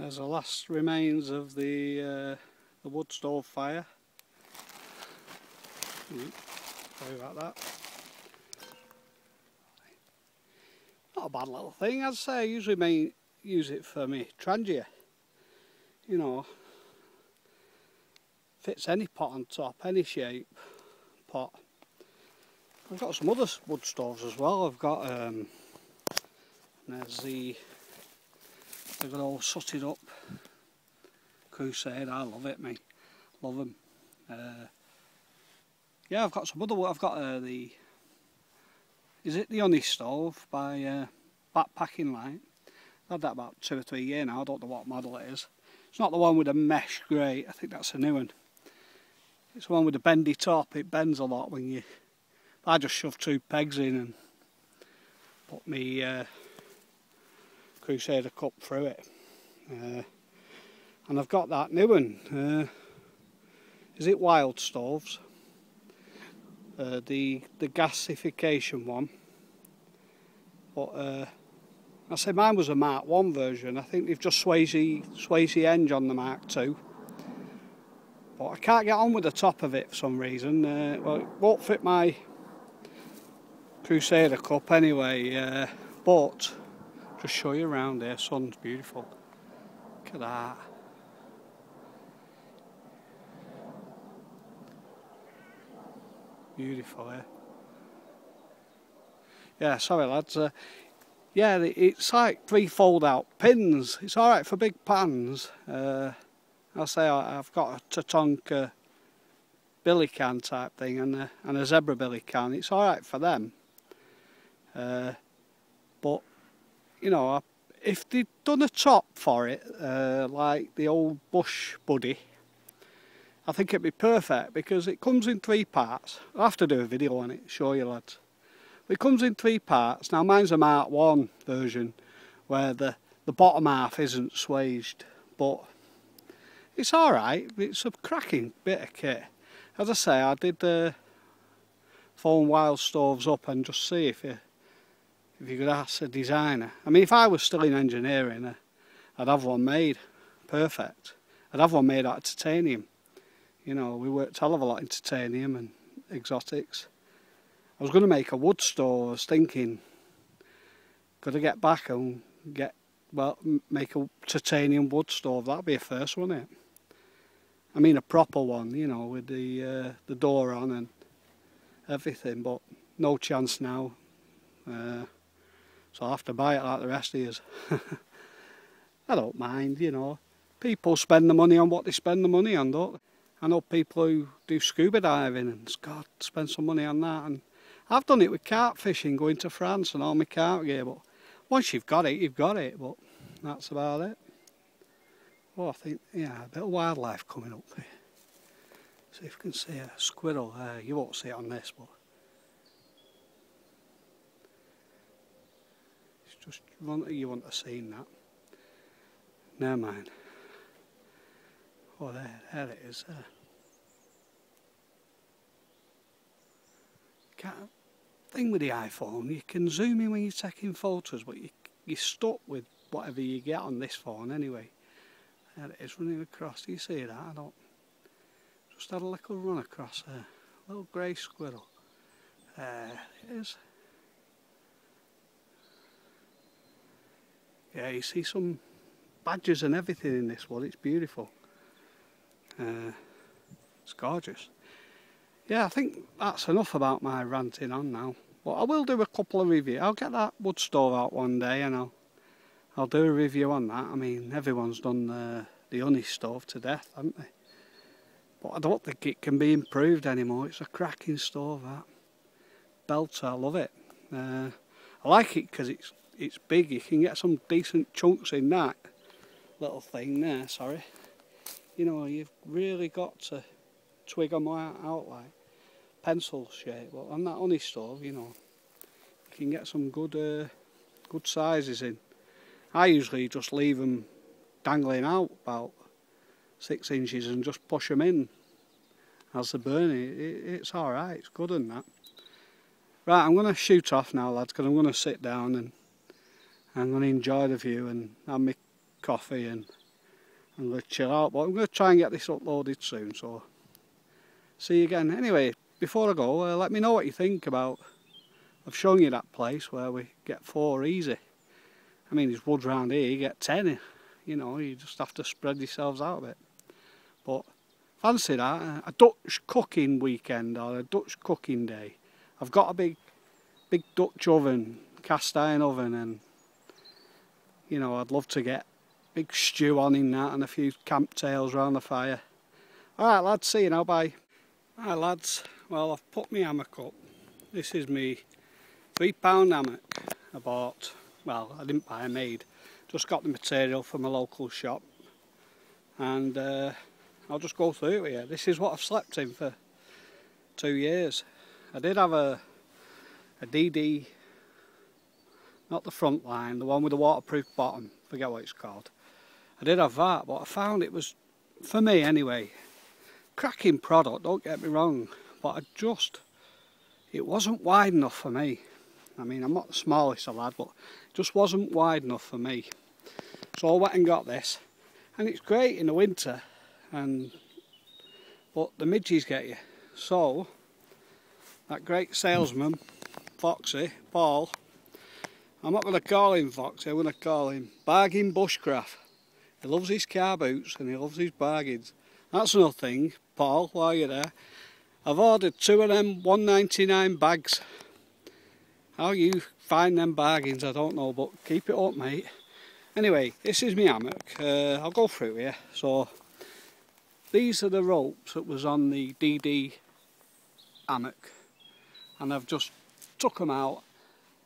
There's the last remains of the wood stove fire. Sorry about that. Not a bad little thing, I'd say. I usually use it for me trangia. You know, fits any pot on top, any shape pot. I've got some other wood stoves as well. I've got there's the good old sooted up Crusade. I love it, mate. Love them. Yeah, I've got some other. I've got the. Is it the Honey Stove by Backpacking Light? I've had that about 2 or 3 years now. I don't know what model it is. It's not the one with the mesh grate. I think that's a new one. It's the one with the bendy top. It bends a lot when you. I just shove 2 pegs in and put my Crusader cup through it. And I've got that new one. Is it Wild Stoves? The gasification one. But I say mine was a Mark 1 version. I think they've just swayed the edge on the Mark 2. But I can't get on with the top of it for some reason. Well, it won't fit my Crusader cup anyway. But just show you around here. Sun's beautiful. Look at that. Beautiful, eh? Yeah, sorry lads. Yeah, it's like 3 fold-out pins. It's all right for big pans. I'll say I've got a Tatonka billy can type thing and a zebra billy can. It's all right for them. But you know, if they'd done a top for it, like the old Bush Buddy, I think it'd be perfect because it comes in 3 parts. I'll have to do a video on it, show you lads. It comes in 3 parts. Now mine's a Mark 1 version where the bottom half isn't swaged, but it's alright. It's a cracking bit of kit. As I say, I did phone Wild Stoves up and just see if you could ask a designer. I mean, if I was still in engineering, I'd have one made. Perfect. I'd have one made out of titanium. You know, we worked a hell of a lot in titanium and exotics. I was going to make a wood stove. I was thinking, got to get back and make a titanium wood stove. That'd be a first, wouldn't it? I mean, a proper one, you know, with the door on and everything. But no chance now. So I'll have to buy it like the rest of us. I don't mind, you know. People spend the money on what they spend the money on, don't they? I know people who do scuba diving and God, spend some money on that. And I've done it with carp fishing, going to France and all my carp gear. But once you've got it, you've got it. But that's about it. Oh, I think, yeah, a bit of wildlife coming up here. See if you can see a squirrel. You won't see it on this, but it's just you wouldn't have seen that. Never mind. Oh, there it is. Thing with the iPhone, you can zoom in when you're taking photos, but you're stuck with whatever you get on this phone anyway. There it is running across. Do you see that? I don't. Just had a little run across there. A little grey squirrel. There it is. Yeah, you see some badgers and everything in this one. It's beautiful. It's gorgeous. Yeah, I think that's enough about my ranting on now. But I will do a couple of reviews. I'll get that wood stove out one day and I'll do a review on that. I mean, everyone's done the Honey Stove to death, haven't they? But I don't think it can be improved anymore. It's a cracking stove, that. Belter, I love it. I like it because it's big. You can get some decent chunks in that little thing there, sorry. You know, you've really got to twig them out like pencil shape. But on that Honey Stove, you know, you can get some good sizes in. I usually just leave them dangling out about 6 inches and just push them in as they're burning. It's alright, it's good and that. Right, I'm going to shoot off now lads, because I'm going to sit down and I'm going to enjoy the view and have my coffee and I'm going to chill out, but I'm going to try and get this uploaded soon, so see you again. Anyway, before I go, let me know what you think about, I've shown you that place where we get 4 easy. I mean, there's woods round here, you get 10, you know, you just have to spread yourselves out a bit. But fancy that, a Dutch cooking weekend or a Dutch cooking day. I've got a big Dutch oven, cast iron oven, and you know, I'd love to get big stew on in that and a few camp tails round the fire. Alright lads, see you now, bye. Alright lads, well I've put my hammock up. This is me £3 hammock I bought. Well, I didn't buy, I made. Just got the material from a local shop. And I'll just go through it with you. This is what I've slept in for 2 years. I did have a DD, not the front line, the one with the waterproof bottom, forget what it's called. I did have that, but I found it was, for me anyway, cracking product, don't get me wrong, but it wasn't wide enough for me. I mean, I'm not the smallest of lad, but it just wasn't wide enough for me. So I went and got this, and it's great in the winter, but the midges get you. So that great salesman, Foxy, Paul, I'm not going to call him Foxy, I'm going to call him Bargain Bushcraft. He loves his car boots and he loves his bargains. That's another thing, Paul, while you're there. I've ordered 2 of them $1.99 bags. How you find them bargains, I don't know, but keep it up, mate. Anyway, this is my hammock. I'll go through here. So, these are the ropes that was on the DD hammock. And I've just took them out.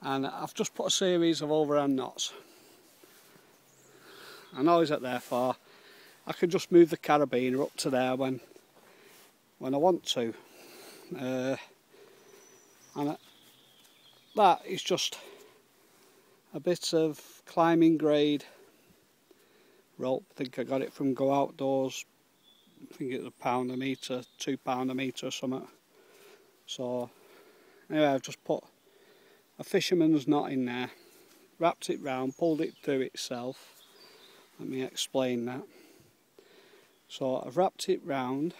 And I've just put a series of overhand knots. I know is that there for. I can just move the carabiner up to there when I want to. That is just a bit of climbing grade rope. I think I got it from Go Outdoors. I think it's £1 a metre, £2 a metre or something. So anyway, I've just put a fisherman's knot in there, wrapped it round, pulled it through itself. Let me explain that. So I've wrapped it round,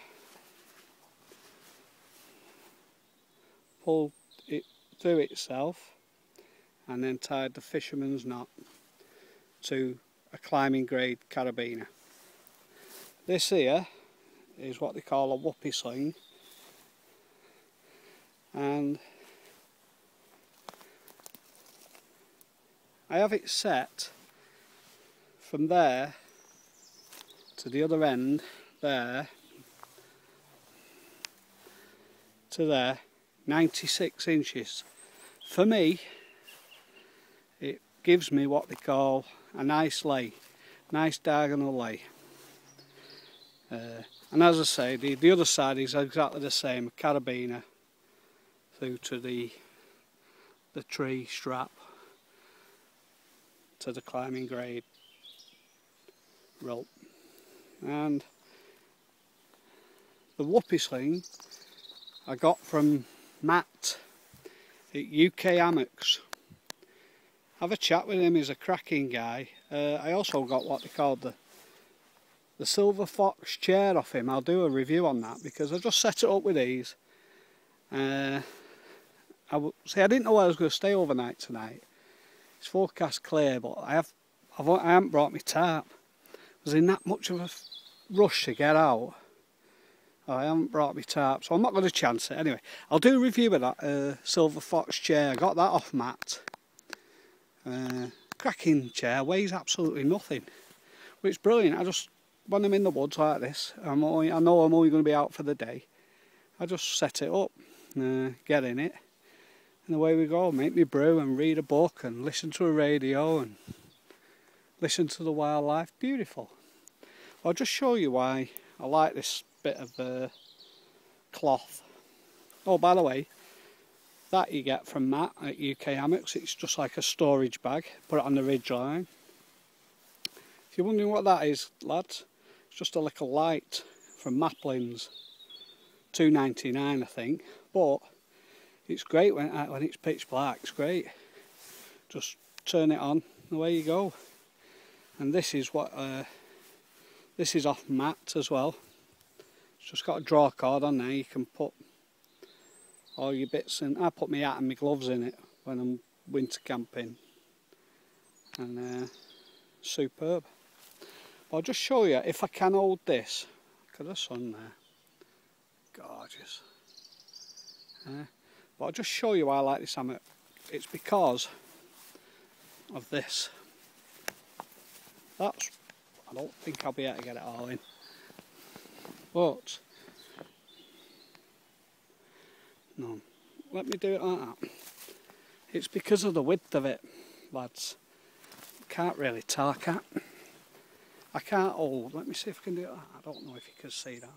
pulled it through itself, and then tied the fisherman's knot to a climbing grade carabiner. This here is what they call a whoopee sling, and I have it set from there to the other end, there to there, 96 inches. For me, it gives me what they call a nice lay, nice diagonal lay. And as I say, the other side is exactly the same, a carabiner through to the tree strap to the climbing grade rope. And the whoopee sling I got from Matt at UK Hammocks. Have a chat with him, he's a cracking guy. I also got what they called the Silver Fox chair off him. I'll do a review on that because I just set it up with these. I didn't know I was going to stay overnight tonight. It's forecast clear, but I haven't brought my tarp. I was in that much of a rush to get out. I haven't brought my tarp, so I'm not going to chance it. Anyway, I'll do a review of that Silver Fox chair. I got that off Matt. Cracking chair, weighs absolutely nothing, but it's brilliant. When I'm in the woods like this, I know I'm only going to be out for the day. I just set it up, get in it, and away we go. Make me brew and read a book and listen to a radio and listen to the wildlife. Beautiful. I'll just show you why I like this bit of cloth. Oh, by the way, that you get from Matt at UK Hammocks. It's just like a storage bag. Put it on the ridge line. If you're wondering what that is, lads, it's just a little light from Maplin's. $2.99 I think, but it's great when it's pitch black. It's great. Just turn it on, and away you go. And this is what This is off mat as well. It's just got a draw cord on there. You can put all your bits in. I put my hat and my gloves in it when I'm winter camping. And superb. I'll just show you if I can hold this. Look at the sun there. Gorgeous. But I'll just show you why I like this hammock. It's because of this. I don't think I'll be able to get it all in. But no, let me do it like that. It's because of the width of it, lads. Can't really tell, I can't hold. Let me see if I can do it. I don't know if you can see that.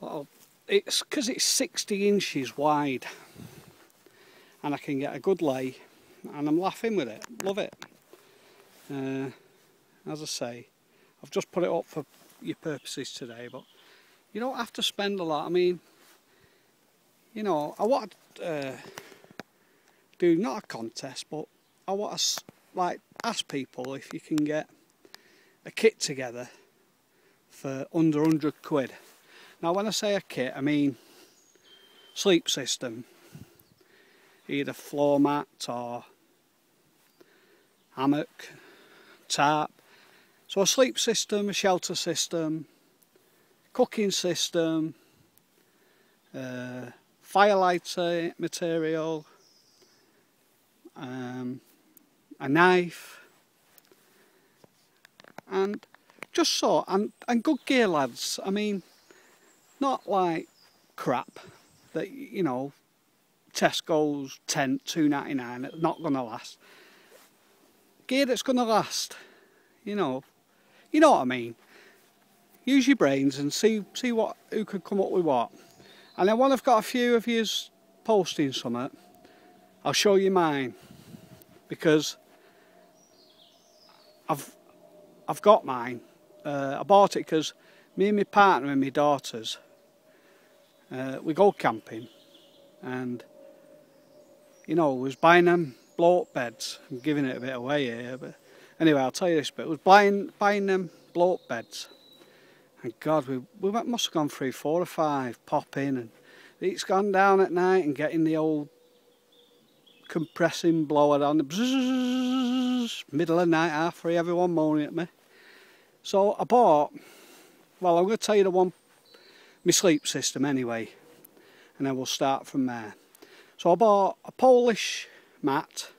But it's because it's 60 inches wide, and I can get a good lay, and I'm laughing with it. Love it. As I say, I've just put it up for your purposes today, but you don't have to spend a lot. I mean, you know, I want to do not a contest, but I want to like ask people if you can get a kit together for under 100 quid. Now when I say a kit, I mean sleep system, either floor mat or hammock, tarp. So a sleep system, a shelter system, cooking system, firelighter material, a knife, and just so, and good gear, lads. I mean, not like crap that, you know, Tesco's tent £2.99, it's not going to last. Gear that's going to last, you know what I mean. Use your brains and see who could come up with what. And then when I've got a few of yous posting something, I'll show you mine, because I've got mine. I bought it because me and my partner and my daughters, we go camping, and you know, we was buying them blow-up beds. I'm giving it a bit away here, but anyway, I'll tell you this bit. We was buying them blow-up beds, and God, we must have gone through 4 or 5 popping, and it's gone down at night and getting the old compressing blower on the bzzz, middle of the night, 3:30, everyone moaning at me. So I bought, well, I'm going to tell you my sleep system anyway, and then we'll start from there. So I bought a Polish mat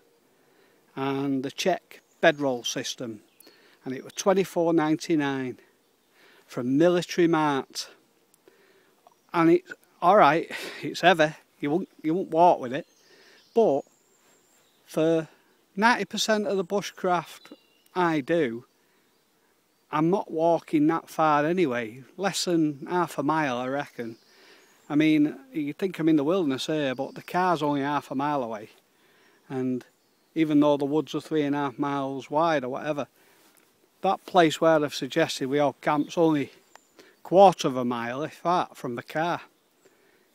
and the Czech bedroll system, and it was £24.99 from Military Mart. And it's alright, it's heavy, you won't walk with it, but for 90% of the bushcraft I do, I'm not walking that far anyway, less than half a mile I reckon. I mean, you think I'm in the wilderness here, but the car's only half a mile away, and even though the woods are 3.5 miles wide or whatever, that place where they've suggested we all camp's only 1/4 mile, if that, from the car.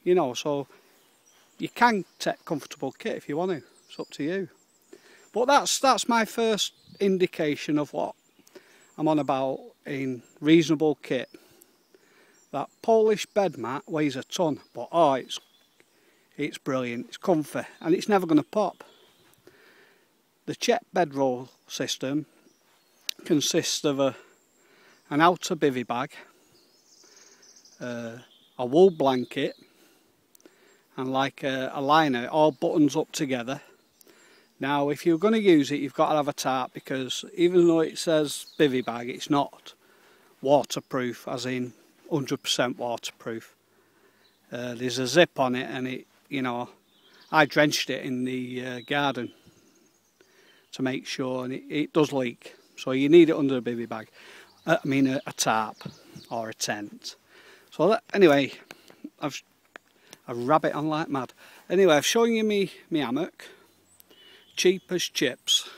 You know, so you can take comfortable kit if you want to. It's up to you. But that's my first indication of what I'm on about in reasonable kit. That Polish bed mat weighs a ton, but oh, it's brilliant. It's comfy, and it's never going to pop. The Czech bedroll system consists of an outer bivvy bag, a wool blanket, and like a liner, all buttons up together. Now, if you're going to use it, you've got to have a tarp, because even though it says bivvy bag, it's not waterproof, as in 100% waterproof. There's a zip on it, and it, you know, I drenched it in the garden to make sure, and it does leak. So you need it under a bivvy bag. I mean a tarp or a tent. So that, anyway, I rabbit on like mad. Anyway, I've shown you me hammock. Cheap as chips,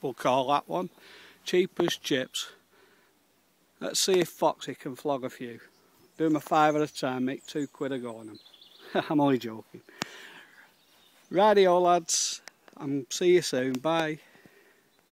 we'll call that one. Cheap as chips. Let's see if Foxy can flog a few. Do them a 5 at a time, make £2 a go on them. I'm only joking. Rightio lads, see you soon, bye.